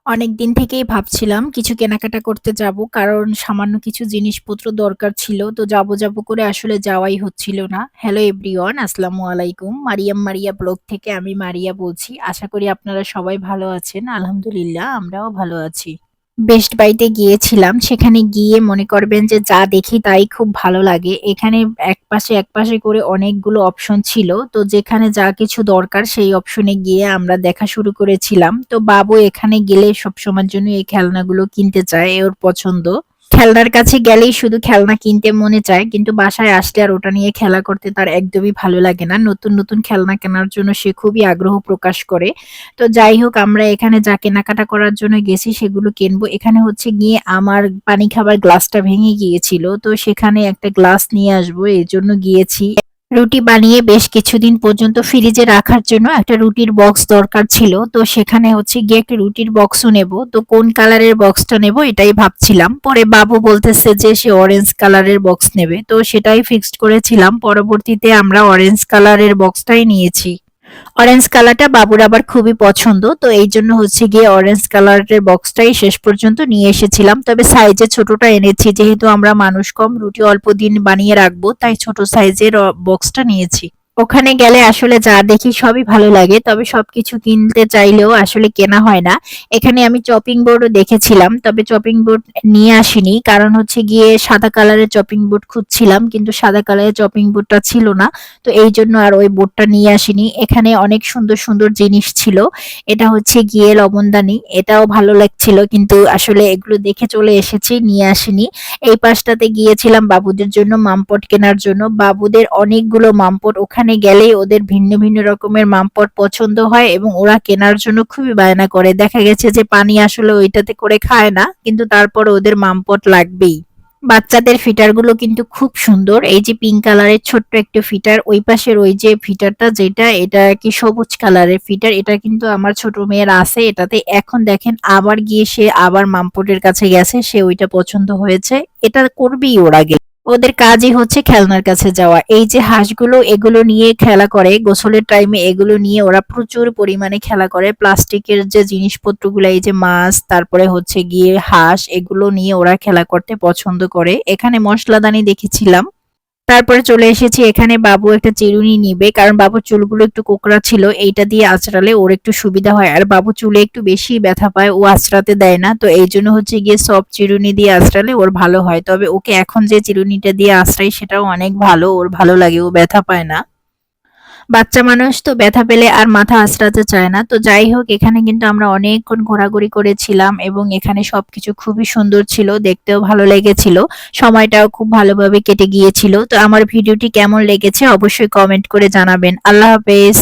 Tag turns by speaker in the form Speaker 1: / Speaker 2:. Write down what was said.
Speaker 1: অনেকদিন থেকেই ভাবছিলাম কিছু কেনাকাটা করতে যাব। কারণ সামান্য কিছু জিনিসপত্র দরকার ছিল। তো যাব করে আসলে যাওয়াই হচ্ছিল না। হ্যালো এভরিওয়ান, আসসালামু আলাইকুম। মারিয়াম মারিয়া ব্লগ থেকে আমি মারিয়া বলছি। আশা করি আপনারা সবাই ভালো আছেন। আলহামদুলিল্লাহ আমরাও ভালো আছি। বেস্ট বাইতে গিয়েছিলাম। সেখানে গিয়ে মনে করবেন যে যা দেখি তাই খুব ভালো লাগে। এখানে একপাশে করে অনেকগুলো অপশন ছিল। তো যেখানে যা কিছু দরকার সেই অপশনে গিয়ে আমরা দেখা শুরু করেছিলাম। তো বাবু এখানে গেলে সবসময়ের জন্য এই খেলনাগুলো কিনতে চায়, ওর পছন্দ। খেলনার কাছে গেলেই শুধু খেলনা কিনতে মনে চায়, কিন্তু বাসায় আসলে আর ওটা নিয়ে খেলা করতে তার একদমই ভালো লাগে না। নতুন নতুন খেলনা কেনার জন্য সে খুবই আগ্রহ প্রকাশ করে। তো যাই হোক, আমরা এখানে যা কেনাকাটা করার জন্য গেছি সেগুলো কিনবো। এখানে হচ্ছে গিয়ে আমার পানি খাবার গ্লাসটা ভেঙে গিয়েছিল, তো সেখানে একটা গ্লাস নিয়ে আসবো এই জন্য গিয়েছি। রুটি বানিয়ে বেশ কিছুদিন পর্যন্ত ফ্রিজে রাখার জন্য একটা রুটির বক্স দরকার ছিল। তো সেখানে হচ্ছে গিয়ে একটা রুটির বক্সও নেব। তো কোন কালারের বক্সটা নেব এটাই ভাবছিলাম। পরে বাবু বলতেছে যে সে অরেঞ্জ কালারের বক্স নেবে, তো সেটাই ফিক্সড করেছিলাম। পরবর্তীতে আমরা অরেঞ্জ কালারের বক্সটাই নিয়েছি। অরেঞ্জ কালারটা বাবুর আবার খুবই পছন্দ, তো এই জন্য হচ্ছে গিয়ে অরেঞ্জ কালারের বক্সটাই শেষ পর্যন্ত নিয়ে এসেছিলাম। তবে সাইজে ছোটটা এনেছি, যেহেতু আমরা মানুষ কম, রুটি অল্প দিন বানিয়ে রাখবো, তাই ছোট সাইজের বক্সটা নিয়েছি। ওখানে গেলে আসলে যা দেখি সবই ভালো লাগে, তবে সবকিছু কিনতে চাইলেও আসলে কেনা হয় না। এখানে আমি চপিং বোর্ডও দেখেছিলাম, তবে চপিং বোর্ড নিয়ে আসিনি। কারণ হচ্ছে গিয়ে সাদা কালারের চপিং বোর্ড খুঁজছিলাম, কিন্তু সাদা কালারের চপিং বোর্ডটা ছিল না। তো এই জন্য আর ওই বোর্ডটা নিয়ে আসিনি। এখানে অনেক সুন্দর সুন্দর জিনিস ছিল। এটা হচ্ছে গিয়ে লবণদানি, এটাও ভালো লাগছিল, কিন্তু আসলে এগুলো দেখে চলে এসেছি, নিয়ে আসিনি। এই পাশটাতে গিয়েছিলাম বাবুদের জন্য মামপট কেনার জন্য। বাবুদের অনেকগুলো মামপট, ওখানে গেলেই ওদের ভিন্ন ভিন্ন রকমের মামপট পছন্দ হয় এবং ওরা কেনার জন্য খুবই বায়না করে। দেখা গেছে যে পানি আসলে ওইটাতে করে খায় না, কিন্তু তারপর ওদের মামপট লাগবেই। বাচ্চাদের ফিটারগুলো কিন্তু খুব সুন্দর। এই যে পিঙ্ক কালারের ছোট্ট একটা ফিটার, ওই পাশের ওই যে ফিটারটা যেটা, এটা কি সবুজ কালারের ফিটার, এটা কিন্তু আমার ছোট মেয়ের আছে এটাতে। এখন দেখেন আবার গিয়ে সে আবার মামপটের কাছে গেছে, সে ওইটা পছন্দ হয়েছে। এটা করবেই ওর আগে। ওদের কাজই হচ্ছে খেলনার কাছে যাওয়া। এই যে হাঁসগুলো, এগুলো নিয়ে খেলা করে গোসলের টাইমে, এগুলো নিয়ে ওরা প্রচুর পরিমাণে খেলা করে। প্লাস্টিকের যে জিনিসপত্রগুলো, এই যে মাছ, তারপরে হচ্ছে গিয়ে হাঁস, এগুলো নিয়ে ওরা খেলা করতে পছন্দ করে। এখানে মশলাদানি দেখেছিলাম। তারপরে চলে এসেছি এখানে, বাবু একটা চিরুনি নিবে, কারণ বাবুর চুলগুলো একটু কোকড়া ছিল, এইটা দিয়ে আঁচড়ালে ওর একটু সুবিধা হয়। আর বাবু চুলে একটু বেশি ব্যথা পায়, ও আঁচড়াতে দেয় না। তো এই জন্য হচ্ছে গিয়ে সফট চিরুনি দিয়ে আঁচড়ালে ওর ভালো হয়। তবে ওকে এখন যে চিরুনিটা দিয়ে আঁচড়াই সেটাও অনেক ভালো, ওর ভালো লাগে, ও ব্যথা পায় না। বাচ্চা মানুষ তো ব্যথা পেলে আর মাথা আঁচড়াতে চায় না। তো যাই হোক, এখানে কিন্তু আমরা অনেকক্ষণ ঘোরাঘুরি করেছিলাম এবং এখানে সবকিছু খুবই সুন্দর ছিল, দেখতেও ভালো লেগেছিল। সময়টাও খুব ভালোভাবে কেটে গিয়েছিল। তো আমার ভিডিওটি কেমন লেগেছে অবশ্যই কমেন্ট করে জানাবেন। আল্লাহ হাফেজ।